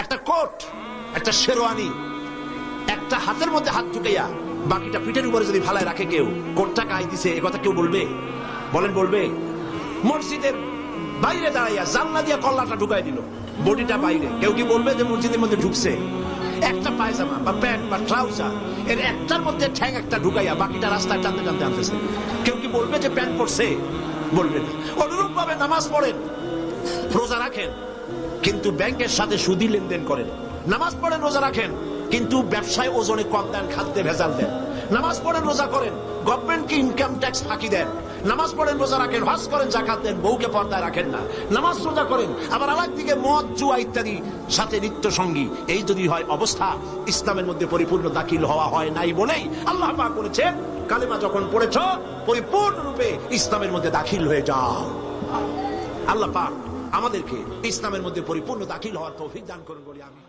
একটা কোট, একটা শেরওয়ানি, একটা হাতের মধ্যে হাত ঢুকাইয়া বাকিটা পিঠের উপরে যদি ফালায় রাখে কেউ, কোটটা গায়ে দিছে এ কথা কেউ বলবে? বলেন বলবে? মসজিদের বাইরে দাঁড়াইয়া জানলা দিয়ে কল্লাটা ঢুকাই দিল, বডিটা বাইরে, কেউ কি বলবে যে মসজিদের মধ্যে ঢুকছে? একটা পায়জামা বা প্যান্ট বা ট্রাউজার এর একটার মধ্যে ঠ্যাং একটা ঢুকাইয়া বাকিটা রাস্তায় টানতে টানতে আনতেছে, কেউ কি বলবে যে প্যান্ট পরছে? বলবে না। অনুরূপ ভাবে নামাজ পড়েন, রোজা রাখেন, কিন্তু ব্যাংকের সাথে সুদী লেনদেন করেন। নামাজ পড়েন, রোজা রাখেন, কিন্তু ব্যবসায় ওজনে কম দেন, খাদ্যে ভেজাল দেন। নামাজ পড়েন, রোজা করেন, গভর্নমেন্টকে ইনকাম ট্যাক্স ফাঁকি দেন। নামাজ পড়েন, রোজা রাখেন, হজ করেন, যাকাত দেন, বউকে পর্দায় রাখেন না। নামাজ রোজা করেন, আবার আরেক দিকে মদ, জুয়া ইত্যাদি সাথে নিত্য সঙ্গী। এই যদি হয় অবস্থা, ইসলামের মধ্যে পরিপূর্ণ দাখিল হওয়া হয় নাই বলেই আল্লাহ পাক বলেছেন, কালেমা যখন পড়েছ পরিপূর্ণরূপে ইসলামের মধ্যে দাখিল হয়ে যাও। আল্লাহ পাক আমাদেরকে ইসলামের মধ্যে পরিপূর্ণ দাখিল হওয়ার তৌফিক দান করুন বলি আমিন।